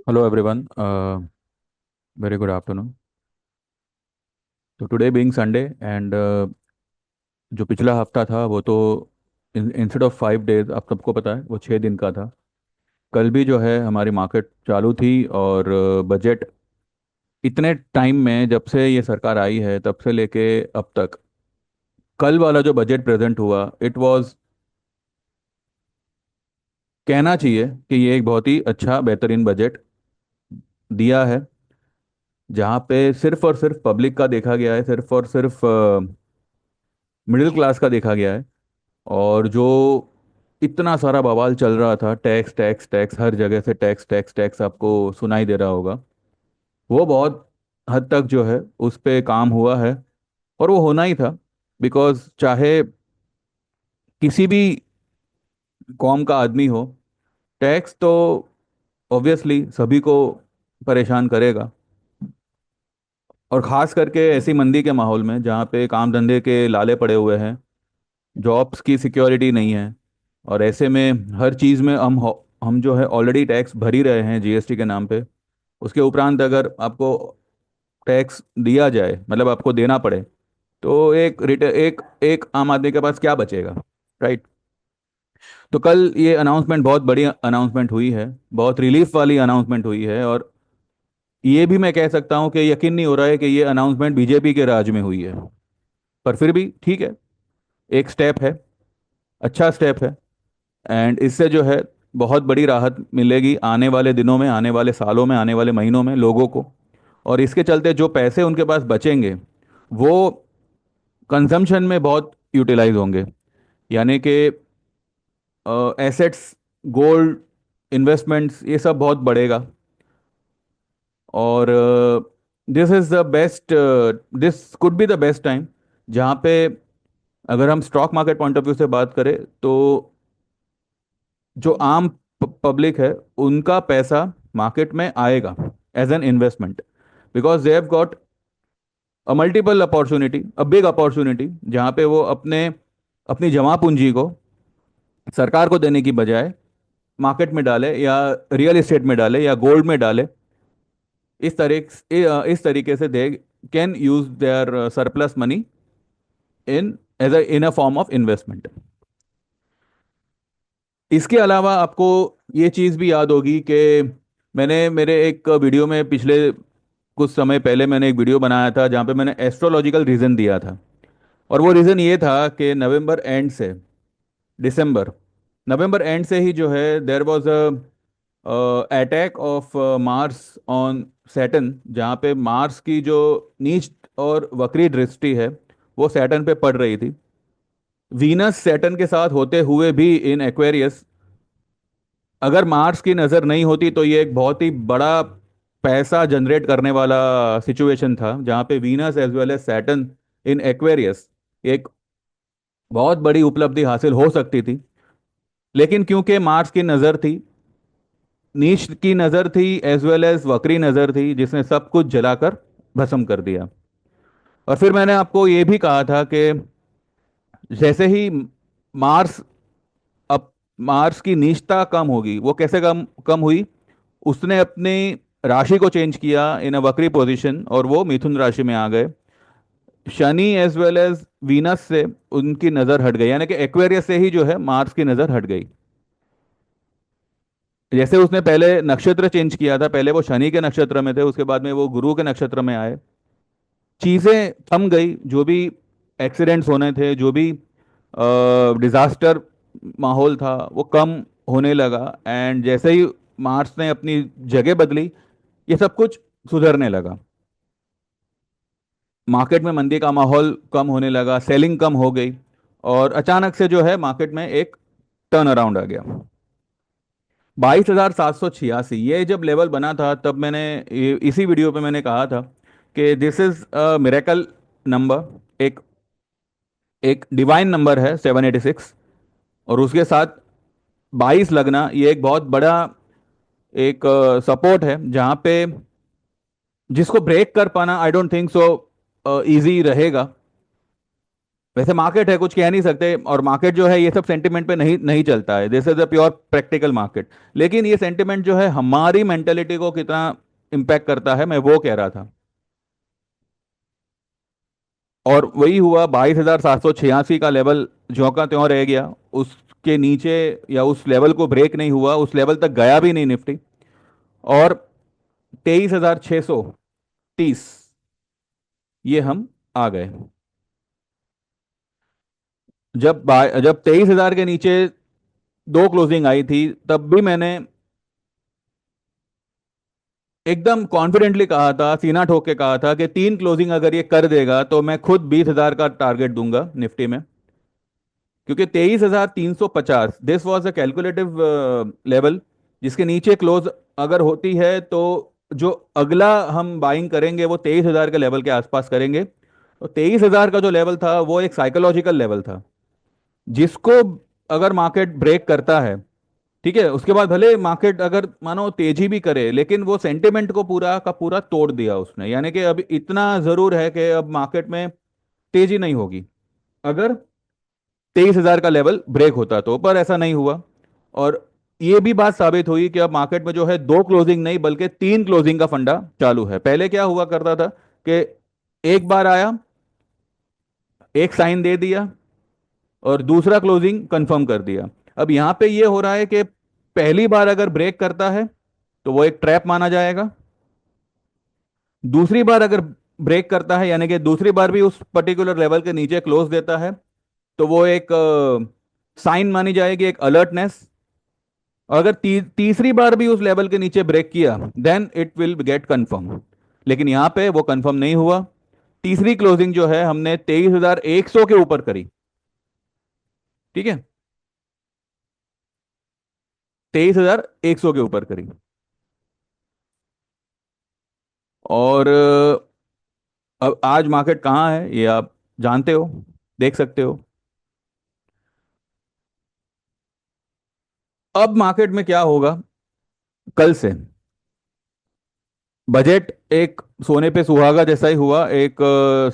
Hello everyone. Very good afternoon. तो today being Sunday and जो पिछला हफ्ता था वो तो इंस्टेड ऑफ 5 डेज, आप सबको पता है वो 6 दिन का था। कल भी जो है हमारी मार्केट चालू थी और बजट इतने टाइम में, जब से ये सरकार आई है तब से लेके अब तक, कल वाला जो बजट प्रेजेंट हुआ इट वाज, कहना चाहिए कि ये एक बहुत ही अच्छा बेहतरीन बजट दिया है, जहाँ पे सिर्फ और सिर्फ पब्लिक का देखा गया है, सिर्फ और सिर्फ मिडिल क्लास का देखा गया है। और जो इतना सारा बवाल चल रहा था, टैक्स टैक्स टैक्स, हर जगह से टैक्स टैक्स टैक्स आपको सुनाई दे रहा होगा, वो बहुत हद तक जो है उस पे काम हुआ है। और वो होना ही था, बिकॉज चाहे किसी भी कौम का आदमी हो, टैक्स तो ऑब्वियसली सभी को परेशान करेगा। और ख़ास करके ऐसी मंदी के माहौल में जहाँ पे काम धंधे के लाले पड़े हुए हैं, जॉब्स की सिक्योरिटी नहीं है, और ऐसे में हर चीज़ में हम जो है ऑलरेडी टैक्स भर ही रहे हैं जीएसटी के नाम पे। उसके उपरांत अगर आपको टैक्स दिया जाए, मतलब आपको देना पड़े, तो एक एक आम आदमी के पास क्या बचेगा, राइट? तो कल ये अनाउंसमेंट बहुत बड़ी अनाउंसमेंट हुई है, बहुत रिलीफ वाली अनाउंसमेंट हुई है। और ये भी मैं कह सकता हूँ कि यकीन नहीं हो रहा है कि ये अनाउंसमेंट बीजेपी के राज में हुई है। पर फिर भी ठीक है, एक स्टेप है, अच्छा स्टेप है। एंड इससे जो है बहुत बड़ी राहत मिलेगी आने वाले दिनों में, आने वाले सालों में, आने वाले महीनों में लोगों को। और इसके चलते जो पैसे उनके पास बचेंगे वो कंजम्पशन में बहुत यूटिलाइज होंगे। यानी कि एसेट्स, गोल्ड, इन्वेस्टमेंट्स, ये सब बहुत बढ़ेगा। और this is the best, this could be the best time जहाँ पे, अगर हम stock market point of view से बात करें, तो जो आम पब्लिक है उनका पैसा मार्केट में आएगा as an investment, because they have got a multiple opportunity, a big opportunity, जहाँ पे वो अपने अपनी जमा पूंजी को सरकार को देने की बजाय मार्केट में डाले, या रियल एस्टेट में डाले, या गोल्ड में डाले। इस तरीके से they can use their surplus money in a form of investment. इसके अलावा आपको ये चीज़ भी याद होगी कि मैंने मेरे एक वीडियो में, पिछले कुछ समय पहले मैंने एक वीडियो बनाया था जहाँ पे मैंने एस्ट्रोलॉजिकल रीज़न दिया था। और वो रीज़न ये था कि नवंबर एंड से दिसंबर, नवंबर एंड से ही जो है there was a attack of Mars on Saturn, जहाँ पे मार्स की जो नीच और वक्री दृष्टि है वो सैटर्न पे पड़ रही थी। वीनस सैटर्न के साथ होते हुए भी इन एक्वेरियस, अगर मार्स की नज़र नहीं होती तो ये एक बहुत ही बड़ा पैसा जनरेट करने वाला सिचुएशन था, जहाँ पे Venus as well as Saturn in Aquarius एक बहुत बड़ी उपलब्धि हासिल हो सकती थी। लेकिन क्योंकि मार्स की नज़र थी, नीच की नज़र थी, एज वेल एज वक्री नज़र थी, जिसने सब कुछ जलाकर भस्म कर दिया। और फिर मैंने आपको ये भी कहा था कि जैसे ही मार्स, अब मार्स की नीचता कम होगी, वो कैसे कम कम हुई? उसने अपनी राशि को चेंज किया इन अ वक्री पोजीशन, और वो मिथुन राशि में आ गए। Shani as well as Venus से उनकी नज़र हट गई, यानी कि एक्वेरियस से ही जो है मार्स की नज़र हट गई। जैसे उसने पहले नक्षत्र चेंज किया था, पहले वो शनि के नक्षत्र में थे, उसके बाद में वो गुरु के नक्षत्र में आए, चीज़ें थम गई। जो भी एक्सीडेंट्स होने थे, जो भी डिजास्टर माहौल था, वो कम होने लगा। एंड जैसे ही मार्स ने अपनी जगह बदली, ये सब कुछ सुधरने लगा। मार्केट में मंदी का माहौल कम होने लगा, सेलिंग कम हो गई, और अचानक से जो है मार्केट में एक टर्न अराउंड आ गया। 22,786 ये जब लेवल बना था, तब मैंने इसी वीडियो पे मैंने कहा था कि this is a miracle number, एक एक डिवाइन नंबर है 786। और उसके साथ 22 लगना, ये एक बहुत बड़ा एक सपोर्ट है, जहाँ पे जिसको ब्रेक कर पाना I don't think so easy रहेगा। वैसे मार्केट है, कुछ कह नहीं सकते, और मार्केट जो है ये सब सेंटिमेंट पे नहीं नहीं चलता है, this is a pure practical market. लेकिन ये सेंटिमेंट जो है हमारी मेंटेलिटी को कितना इम्पैक्ट करता है, मैं वो कह रहा था। और वही हुआ, 22,786 का लेवल ज्यों का त्यों रह गया, उसके नीचे या उस लेवल को ब्रेक नहीं हुआ, उस लेवल तक गया भी नहीं निफ्टी। और 23,630 ये हम आ गए। जब 23,000 के नीचे दो क्लोजिंग आई थी, तब भी मैंने एकदम कॉन्फिडेंटली कहा था, सीना ठोक के कहा था कि तीन क्लोजिंग अगर ये कर देगा तो मैं खुद 20,000 का टारगेट दूंगा निफ्टी में। क्योंकि 23,350 this was a calculative level, जिसके नीचे क्लोज अगर होती है तो जो अगला हम बाइंग करेंगे वो 23,000 के लेवल के आसपास करेंगे। तो 23,000 का जो लेवल था वो एक साइकोलॉजिकल लेवल था, जिसको अगर मार्केट ब्रेक करता है, ठीक है, उसके बाद भले मार्केट अगर मानो तेजी भी करे, लेकिन वो सेंटिमेंट को पूरा का पूरा तोड़ दिया उसने। यानी कि अब इतना जरूर है कि अब मार्केट में तेजी नहीं होगी अगर 23,000 का लेवल ब्रेक होता तो, पर ऐसा नहीं हुआ। और ये भी बात साबित हुई कि अब मार्केट में जो है दो क्लोजिंग नहीं बल्कि तीन क्लोजिंग का फंडा चालू है। पहले क्या हुआ करता था कि एक बार आया, एक साइन दे दिया, और दूसरा क्लोजिंग कंफर्म कर दिया। अब यहां पे ये हो रहा है कि पहली बार अगर ब्रेक करता है तो वो एक ट्रैप माना जाएगा, दूसरी बार अगर ब्रेक करता है यानी कि दूसरी बार भी उस पर्टिकुलर लेवल के नीचे क्लोज देता है तो वो एक साइन मानी जाएगी, एक अलर्टनेस। और अगर तीसरी बार भी उस लेवल के नीचे ब्रेक किया then it will get confirm. लेकिन यहां पे वो कंफर्म नहीं हुआ। तीसरी क्लोजिंग जो है हमने 23,100 के ऊपर करी, ठीक है, 23,100 के ऊपर करी। और अब आज मार्केट कहाँ है ये आप जानते हो, देख सकते हो। अब मार्केट में क्या होगा कल से? बजट एक सोने पे सुहागा जैसा ही हुआ, एक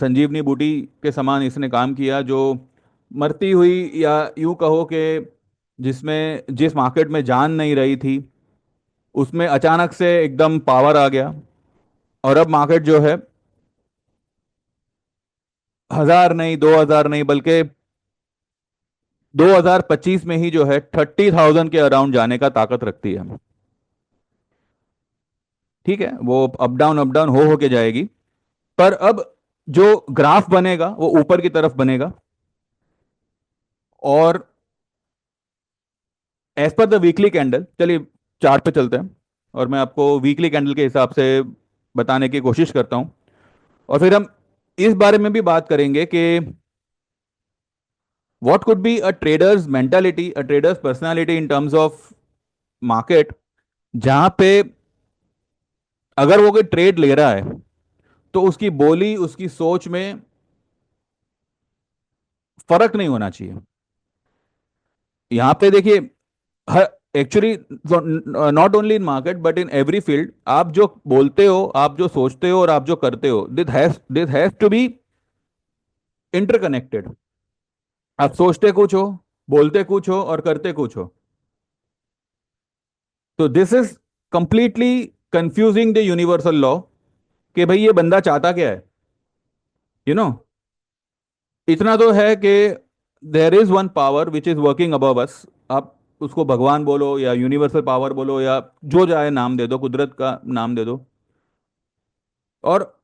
संजीवनी बूटी के समान इसने काम किया, जो मरती हुई, या यूं कहो कि जिसमें जिस मार्केट में जान नहीं रही थी उसमें अचानक से एकदम पावर आ गया। और अब मार्केट जो है 1,000 नहीं, 2,000 नहीं, बल्कि 2025 में ही जो है 30,000 के अराउंड जाने का ताकत रखती है। ठीक है, वो अप डाउन हो के जाएगी। पर अब जो ग्राफ बनेगा वो ऊपर की तरफ बनेगा। और as per the weekly candle, चलिए चार्ट पे चलते हैं और मैं आपको वीकली कैंडल के हिसाब से बताने की कोशिश करता हूं। और फिर हम इस बारे में भी बात करेंगे कि what could be a traders mentality, a traders personality in terms of market, जहां पे अगर वो कोई ट्रेड ले रहा है तो उसकी बोली, उसकी सोच में फर्क नहीं होना चाहिए। यहां पे देखिए, हर actually not only in market but in every field, आप जो बोलते हो, आप जो सोचते हो और आप जो करते हो, this has to be interconnected. आप सोचते कुछ हो, बोलते कुछ हो और करते कुछ हो। तो this is completely confusing the universal law कि भाई ये बंदा चाहता क्या है, यू नो। इतना तो है कि there is one power which is working above अस। आप उसको भगवान बोलो या यूनिवर्सल पावर बोलो या जो चाहे नाम दे दो, कुदरत का नाम दे दो। और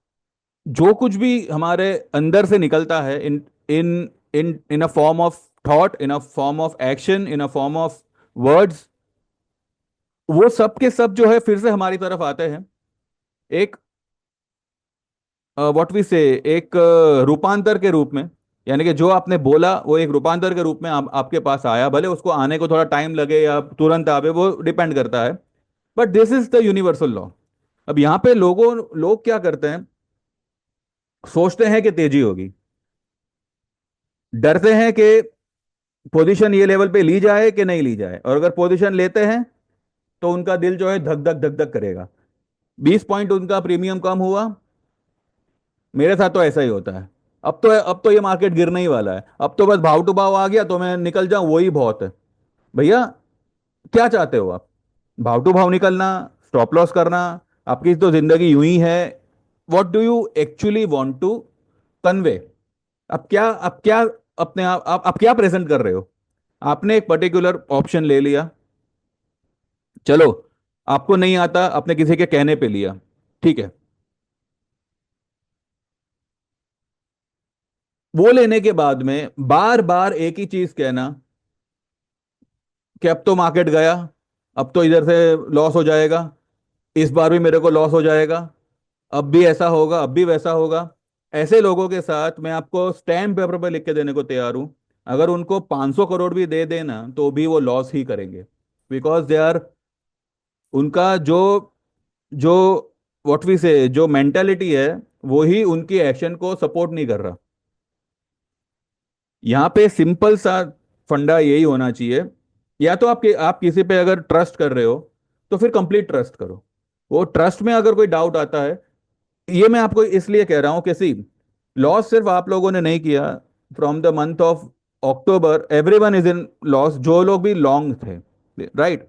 जो कुछ भी हमारे अंदर से निकलता है, in in in a form of thought, in a form of action, in a form of words, वो सब के सब जो है फिर से हमारी तरफ आते हैं। एक व्हाट वी से, एक रूपांतर के रूप में। यानी कि जो आपने बोला वो एक रूपांतर के रूप में आपके पास आया, भले उसको आने को थोड़ा टाइम लगे या तुरंत आवे, वो डिपेंड करता है। But this is the universal law. अब यहाँ पे लोग क्या करते हैं, सोचते हैं कि तेजी होगी, डरते हैं कि पोजीशन ये लेवल पे ली जाए कि नहीं ली जाए, और अगर पोजीशन लेते हैं तो उनका दिल जो है धक धक धक धक करेगा। 20 पॉइंट उनका प्रीमियम कम हुआ, मेरे साथ तो ऐसा ही होता है। अब तो ये मार्केट गिरने ही वाला है, अब तो बस भाव टू भाव आ गया तो मैं निकल जाऊं वही बहुत है। भैया, क्या चाहते हो आप? भाव टू भाव निकलना, स्टॉप लॉस करना? आपकी तो जिंदगी यूं ही है। What do you actually want to convey? आप क्या अपने आप क्या प्रेजेंट कर रहे हो? आपने एक पर्टिकुलर ऑप्शन ले लिया, चलो, आपको नहीं आता, आपने किसी के कहने पे लिया, ठीक है। वो लेने के बाद में बार बार एक ही चीज कहना कि अब तो मार्केट गया, अब तो इधर से लॉस हो जाएगा, इस बार भी मेरे को लॉस हो जाएगा, अब भी ऐसा होगा, अब भी वैसा होगा। ऐसे लोगों के साथ मैं आपको स्टैम्प पेपर पर लिख के देने को तैयार हूं, अगर उनको 500 करोड़ भी दे देना तो भी वो लॉस ही करेंगे। बिकॉज दे आर, उनका जो जो व्हाट वी से जो मेंटेलिटी है, वो ही उनकी एक्शन को सपोर्ट नहीं कर रहा। यहाँ पे सिंपल सा फंडा यही होना चाहिए, या तो आप किसी पे अगर ट्रस्ट कर रहे हो तो फिर कंप्लीट ट्रस्ट करो। वो ट्रस्ट में अगर कोई डाउट आता है, ये मैं आपको इसलिए कह रहा हूं कि सी, लॉस सिर्फ आप लोगों ने नहीं किया। From the month of October everyone is in loss, जो लोग भी लॉन्ग थे, राइट।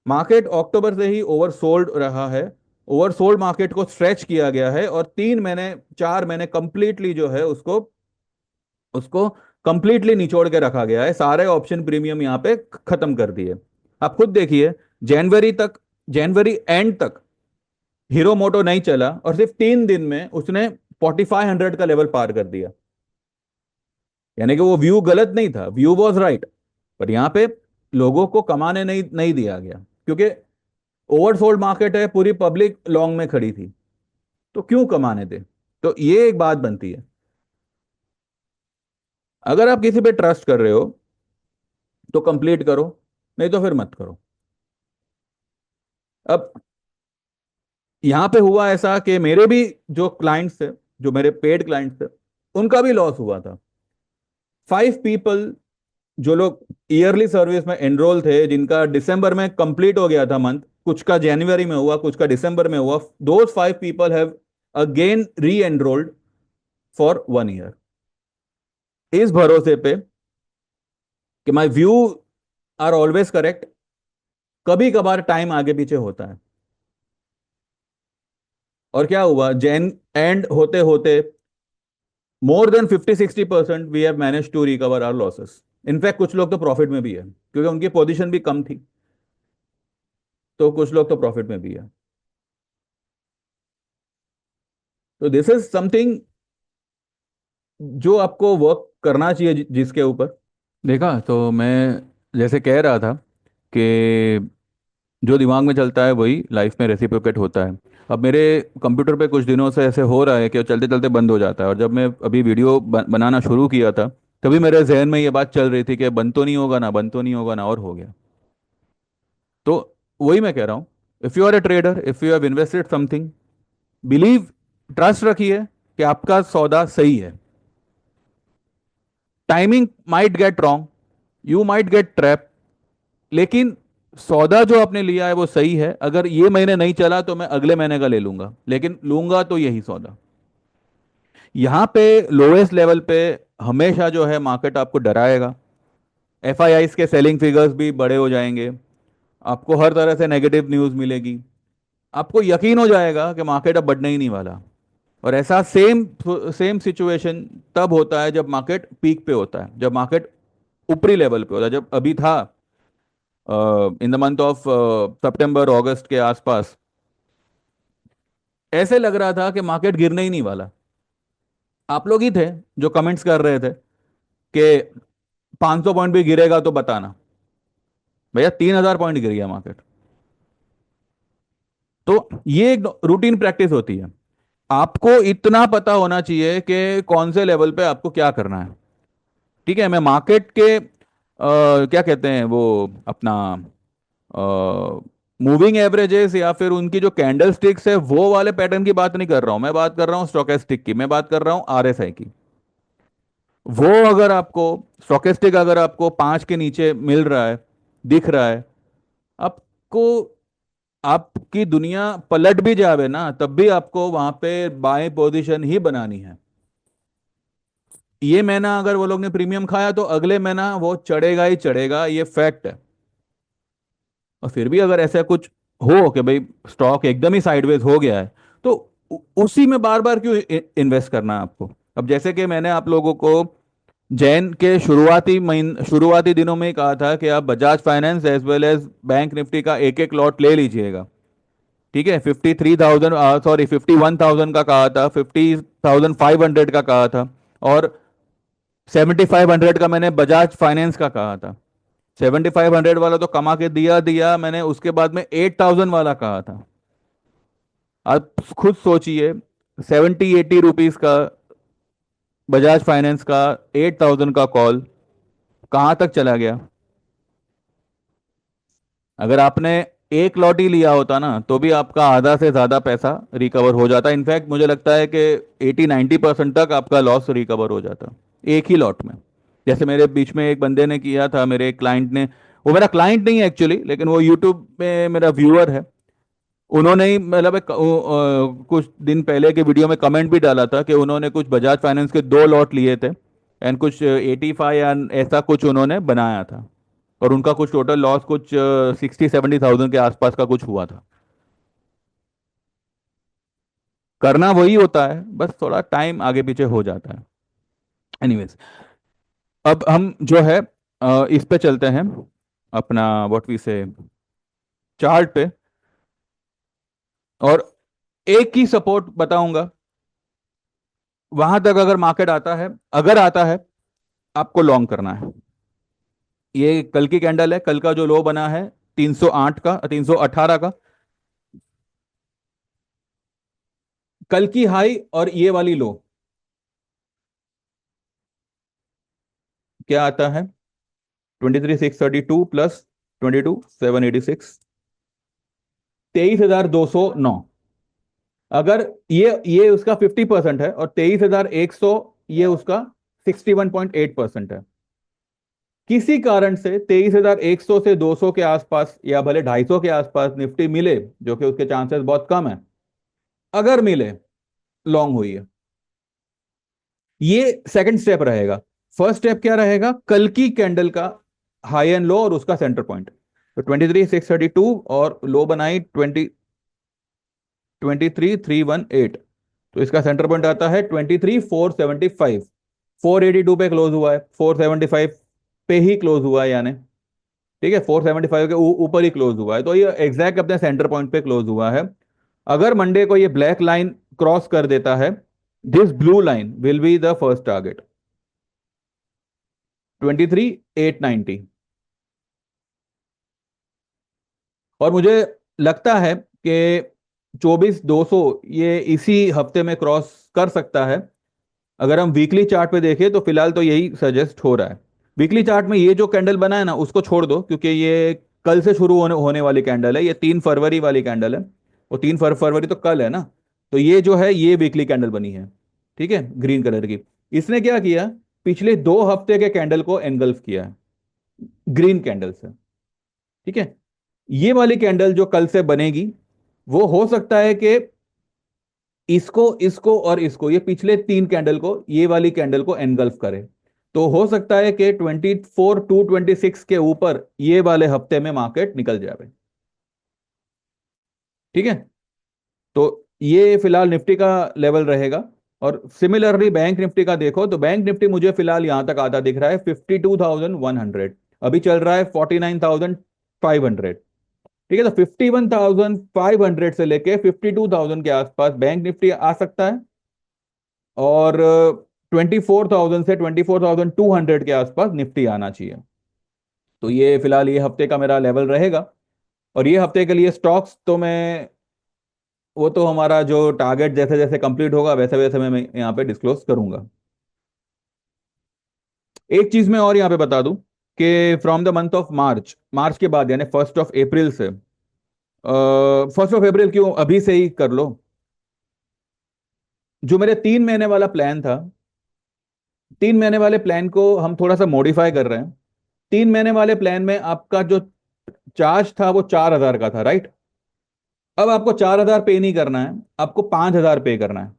मार्केट अक्टूबर से ही ओवरसोल्ड रहा है, ओवरसोल्ड मार्केट को स्ट्रेच किया गया है, और 3 महीने 4 महीने कंप्लीटली जो है उसको उसको कंप्लीटली निचोड़ के रखा गया है, सारे ऑप्शन प्रीमियम यहाँ पे खत्म कर दिए। आप खुद देखिए, जनवरी तक, जनवरी एंड तक हीरो मोटो नहीं चला, और सिर्फ 3 दिन में उसने 4500 का लेवल पार कर दिया। यानी कि वो व्यू गलत नहीं था, व्यू वॉज राइट, पर यहाँ पे लोगों को कमाने नहीं नहीं दिया गया, क्योंकि ओवरसोल्ड मार्केट है, पूरी पब्लिक लॉन्ग में खड़ी थी, तो क्यों कमाने दे? तो ये एक बात बनती है। अगर आप किसी पे ट्रस्ट कर रहे हो तो कंप्लीट करो, नहीं तो फिर मत करो। अब यहां पे हुआ ऐसा कि मेरे भी जो क्लाइंट्स थे, जो मेरे पेड क्लाइंट्स थे, उनका भी लॉस हुआ था। 5 पीपल, जो लोग ईयरली सर्विस में एनरोल थे, जिनका दिसंबर में कंप्लीट हो गया था मंथ, कुछ का जनवरी में हुआ, कुछ का दिसंबर में हुआ, those 5 people have again re enrolled for 1 year, इस भरोसे पे कि my view are always correct. कभी कभार टाइम आगे पीछे होता है। और क्या हुआ, जैन एंड होते होते more than 50-60% we have manage to recover our losses. In fact कुछ लोग तो प्रॉफिट में भी है, क्योंकि उनकी पोजीशन भी कम थी, तो कुछ लोग तो प्रॉफिट में भी है। तो दिस इज समथिंग जो आपको वर्क करना चाहिए, जिसके ऊपर देखा तो मैं जैसे कह रहा था कि जो दिमाग में चलता है वही लाइफ में रेसिप्रोकेट होता है। अब मेरे कंप्यूटर पे कुछ दिनों से ऐसे हो रहा है कि चलते चलते बंद हो जाता है, और जब मैं अभी वीडियो बनाना शुरू किया था, तभी मेरे जहन में ये बात चल रही थी कि बंद तो नहीं होगा ना, बंद तो नहीं होगा ना, और हो गया। तो वही मैं कह रहा हूँ, if you are a trader, if you have invested something, believe, trust रखिए कि आपका सौदा सही है। Timing might get wrong, you might get trap, लेकिन सौदा जो आपने लिया है वो सही है। अगर ये महीने नहीं चला तो मैं अगले महीने का ले लूंगा, लेकिन लूंगा तो यही सौदा। यहां पे लोएस्ट लेवल पे हमेशा जो है मार्केट आपको डराएगा, एफआईआईस के सेलिंग फिगर्स भी बड़े हो जाएंगे, आपको हर तरह से नेगेटिव न्यूज़ मिलेगी, आपको यकीन हो जाएगा कि मार्केट अब बढ़ने ही नहीं वाला। और ऐसा सेम सेम सिचुएशन तब होता है जब मार्केट पीक पे होता है, जब मार्केट ऊपरी लेवल पे होता है, जब अभी था इन द मंथ ऑफ सितंबर अगस्त के आसपास, ऐसे लग रहा था कि मार्केट गिरने ही नहीं वाला। आप लोग ही थे जो कमेंट्स कर रहे थे कि 500 पॉइंट भी गिरेगा तो बताना। भैया 3000 पॉइंट गिर गया मार्केट। तो ये एक रूटीन प्रैक्टिस होती है। आपको इतना पता होना चाहिए कि कौन से लेवल पे आपको क्या करना है। ठीक है, मैं मार्केट के क्या कहते हैं वो अपना मूविंग एवरेजेस या फिर उनकी जो कैंडल स्टिक्स है वो वाले पैटर्न की बात नहीं कर रहा हूं, मैं बात कर रहा हूं स्टोकेस्टिक की, मैं बात कर रहा हूं आरएसआई की। वो अगर आपको, स्टोकेस्टिक अगर आपको 5 के नीचे मिल रहा है, दिख रहा है आपको, आपकी दुनिया पलट भी जावे ना तब भी आपको वहां पे बाएं पोजीशन ही बनानी है। ये महीना अगर वो लोग ने प्रीमियम खाया तो अगले महीना वो चढ़ेगा ही चढ़ेगा, ये फैक्ट है। और फिर भी अगर ऐसा कुछ हो कि भाई स्टॉक एकदम ही साइडवेज हो गया है, तो उसी में बार बार क्यों इन्वेस्ट करना है आपको? अब जैसे कि मैंने आप लोगों को जैन के शुरुआती दिनों में ही कहा था कि आप Bajaj finance as well as bank Nifty का एक एक लॉट ले लीजिएगा। ठीक है, 53,000, सॉरी 51,000 का कहा था, 50,500 का कहा था, और 7,500 का मैंने बजाज फाइनेंस का कहा था। 7,500 वाला तो कमा के दिया दिया मैंने, उसके बाद में 8,000 वाला कहा था। आप खुद सोचिए, 70-80 रुपीज का बजाज फाइनेंस का 8,000 का कॉल कहाँ तक चला गया? अगर आपने एक लॉट ही लिया होता ना तो भी आपका आधा से ज्यादा पैसा रिकवर हो जाता। इनफैक्ट मुझे लगता है कि 80-90% तक आपका लॉस रिकवर हो जाता एक ही लॉट में। जैसे मेरे बीच में एक बंदे ने किया था, मेरे एक क्लाइंट ने, वो मेरा क्लाइंट नहीं है एक्चुअली, लेकिन वो यूट्यूब में मेरा व्यूअर है। उन्होंने ही मतलब कुछ दिन पहले के वीडियो में कमेंट भी डाला था कि उन्होंने कुछ बजाज फाइनेंस के 2 लॉट लिए थे, एंड कुछ 85 या ऐसा कुछ उन्होंने बनाया था, और उनका कुछ टोटल लॉस कुछ 60-70 थाउजेंड के आसपास का कुछ हुआ था। करना वही होता है, बस थोड़ा टाइम आगे पीछे हो जाता है। एनीवेज, अब हम जो है इस पे चलते हैं, अपना व्हाट वी से चार्ट पे, और एक ही सपोर्ट बताऊंगा। वहां तक अगर मार्केट आता है, अगर आता है, आपको लॉन्ग करना है। ये कल की कैंडल है, कल का जो लो बना है 308 का, 318 का, कल की हाई और ये वाली लो क्या आता है? 23,632 प्लस 22,786, 23,209। अगर ये उसका 50% है, और 23,100 ये उसका 61.8% है। किसी कारण से 23,100 से 200 के आसपास, या भले 250 के आसपास निफ्टी मिले, जो कि उसके चांसेस बहुत कम है, अगर मिले, लॉन्ग हुई है। ये सेकंड स्टेप रहेगा। फर्स्ट स्टेप क्या रहेगा? कल की कैंडल का हाई एंड लो और उसका सेंटर पॉइंट। तो 23,632 और लो बनाई 23,318, तो इसका सेंटर पॉइंट आता है 23,475। 482 पे क्लोज हुआ है, 475 पे ही क्लोज हुआ है यानी, ठीक है, 475 के ऊपर ही क्लोज हुआ है, तो ये एग्जैक्ट अपने सेंटर पॉइंट पे क्लोज हुआ है। अगर मंडे को ये ब्लैक लाइन क्रॉस कर देता है, this blue line will be the first target, 23,890। और मुझे लगता है कि 24,200 ये इसी हफ्ते में क्रॉस कर सकता है। अगर हम वीकली चार्ट पे देखें तो फिलहाल तो यही सजेस्ट हो रहा है। वीकली चार्ट में ये जो कैंडल बना है ना, उसको छोड़ दो, क्योंकि ये कल से शुरू होने वाली कैंडल है, ये 3 फरवरी वाली कैंडल है। वो फरवरी तो कल है ना। तो ये जो है ये वीकली कैंडल बनी है, ठीक है, ग्रीन कलर की। इसने क्या किया? पिछले 2 हफ्ते के कैंडल को एनगल्फ किया है ग्रीन कैंडल से। ठीक है, ये वाली कैंडल जो कल से बनेगी, वो हो सकता है कि इसको इसको और इसको, ये पिछले 3 कैंडल को, ये वाली कैंडल को एनगल्फ करे। तो हो सकता है कि 24,226 के ऊपर ये वाले हफ्ते में मार्केट निकल जाए। ठीक है, तो ये फिलहाल निफ्टी का लेवल रहेगा। और सिमिलरली बैंक निफ्टी का देखो, तो बैंक निफ्टी मुझे फिलहाल यहां तक आता दिख रहा है 52,100। अभी चल रहा है 49,500। ठीक है, तो 51,500 से लेके 52,000 के आसपास बैंक निफ्टी आ सकता है, और 24,000 से 24,200 के आसपास निफ्टी आना चाहिए। तो ये फिलहाल ये हफ्ते का मेरा लेवल रहेगा। और ये हफ्ते के लिए स्टॉक्स तो मैं, वो तो हमारा जो टारगेट जैसे जैसे कंप्लीट होगा वैसे वैसे मैं यहाँ पे डिस्क्लोज करूंगा। एक चीज मैं और यहाँ पे बता दूं कि from the month of March, मार्च के बाद यानी 1 अप्रैल से, 1 अप्रैल क्यों, अभी से ही कर लो। जो मेरे 3 महीने वाला प्लान था, 3 महीने वाले प्लान को हम थोड़ा सा मॉडिफाई कर रहे हैं। 3 महीने वाले प्लान में आपका जो चार्ज था वो 4,000 का था, राइट? अब आपको 4,000 पे नहीं करना है, आपको 5,000 पे करना है।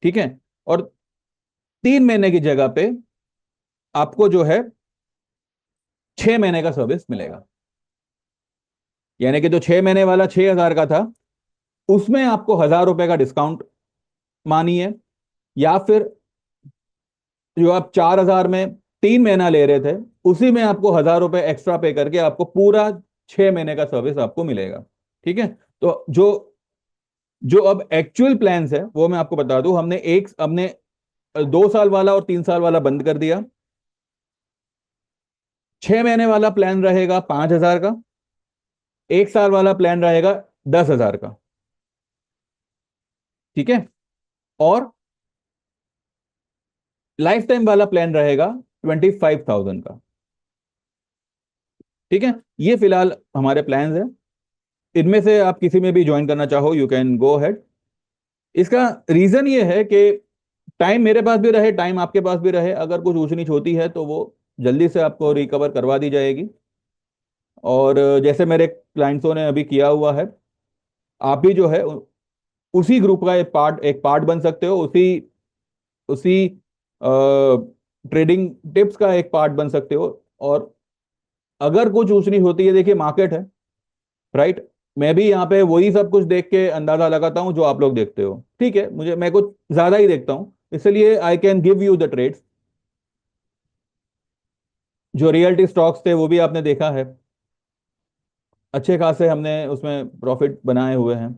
ठीक है, और 3 महीने की जगह पे आपको जो है 6 महीने का सर्विस मिलेगा। यानी कि जो 6 महीने वाला 6,000 का था, उसमें आपको 1,000 रुपए का डिस्काउंट मानिए, या फिर जो आप 4,000 में 3 महीना ले रहे थे, उसी में आपको 1,000 रुपए एक्स्ट्रा पे करके आपको पूरा 6 महीने का सर्विस आपको मिलेगा। ठीक है। तो जो जो अब एक्चुअल प्लान्स है वो मैं आपको बता दूं, हमने 2 साल वाला और 3 साल वाला बंद कर दिया। 6 महीने वाला प्लान रहेगा 5,000 का, 1 साल वाला प्लान रहेगा 10,000 का। ठीक है। और लाइफ टाइम वाला प्लान रहेगा 25,000 का। ठीक है। ये फिलहाल हमारे प्लान्स हैं। इनमें से आप किसी में भी ज्वाइन करना चाहो, यू कैन गो अहेड। इसका रीजन ये है कि टाइम मेरे पास भी रहे, टाइम आपके पास भी रहे। अगर कुछ ऊंच नीच होती है तो वो जल्दी से आपको रिकवर करवा दी जाएगी। और जैसे मेरे क्लाइंट्सों ने अभी किया हुआ है, आप भी जो है उसी ग्रुप का एक पार्ट बन सकते हो, उसी उसी ट्रेडिंग टिप्स का एक पार्ट बन सकते हो। और अगर कुछ ऊंच नीच होती है, देखिए मार्केट है, राइट। मैं भी यहाँ पे वही सब कुछ देख के अंदाजा लगाता हूँ जो आप लोग देखते हो। ठीक है, मैं कुछ ज्यादा ही देखता हूँ, इसलिए I can give you the trades. जो रियलिटी स्टॉक्स थे वो भी आपने देखा है, अच्छे खासे हमने उसमें प्रॉफिट बनाए हुए हैं।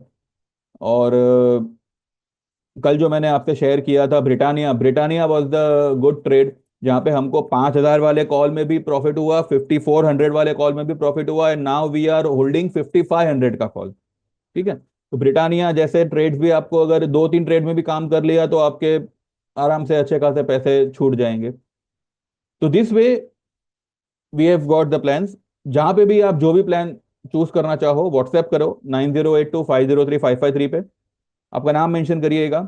और कल जो मैंने आपसे शेयर किया था, Britannia Britannia was the good trade, जहाँ पे हमको 5,000 वाले कॉल में भी प्रॉफिट हुआ, 5,400 वाले कॉल में भी प्रॉफिट हुआ, and now we are holding 5,500 का कॉल। ठीक है। तो ब्रिटानिया जैसे ट्रेड्स भी आपको अगर 2-3 ट्रेड में भी काम कर लिया तो आपके आराम से अच्छे खासे पैसे छूट जाएंगे। तो this way we have got the plans. जहां पे भी आप जो भी प्लान चूज करना चाहो, व्हाट्सएप करो 9082503553 पे। आपका नाम मेंशन करिएगा,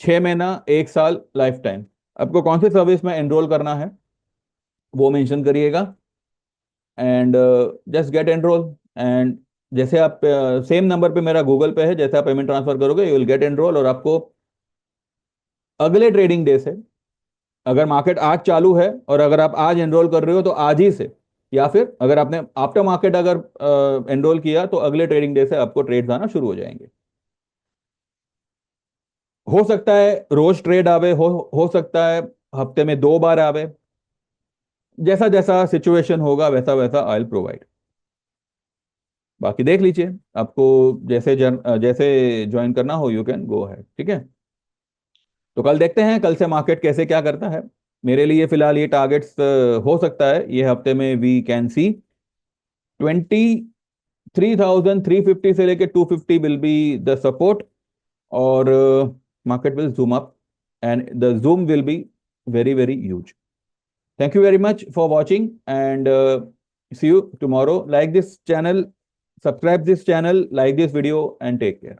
6 महीना, 1 साल, लाइफ टाइम। आपको कौन सी सर्विस में एनरोल करना है वो मेंशन करिएगा, and just get enrol. And जैसे आप सेम नंबर पे मेरा गूगल पे है, जैसे आप पेमेंट ट्रांसफर करोगे यू विल गेट एनरोल। और आपको अगले ट्रेडिंग डे से, अगर मार्केट आज चालू है और अगर आप आज एनरोल कर रहे हो तो आज ही से, या फिर अगर आपने आफ्टर मार्केट अगर एनरोल किया तो अगले ट्रेडिंग डे से आपको ट्रेड्स आना शुरू हो जाएंगे। हो सकता है रोज ट्रेड आवे, हो सकता है हफ्ते में 2 बार आवे। जैसा जैसा सिचुएशन होगा वैसा वैसा आई विल प्रोवाइड। बाकी देख लीजिए, आपको जैसे ज्वाइन करना हो यू कैन गो है। ठीक है। तो कल देखते हैं कल से मार्केट कैसे क्या करता है। मेरे लिए फिलहाल ये टारगेट्स हो सकता है ये हफ्ते में वी कैन सी 23,350 से लेके 250 विल बी द सपोर्ट। और market will zoom up and the zoom will be very very huge. Thank you very much for watching, and see you tomorrow. Like this channel, subscribe this channel, like this video, and take care.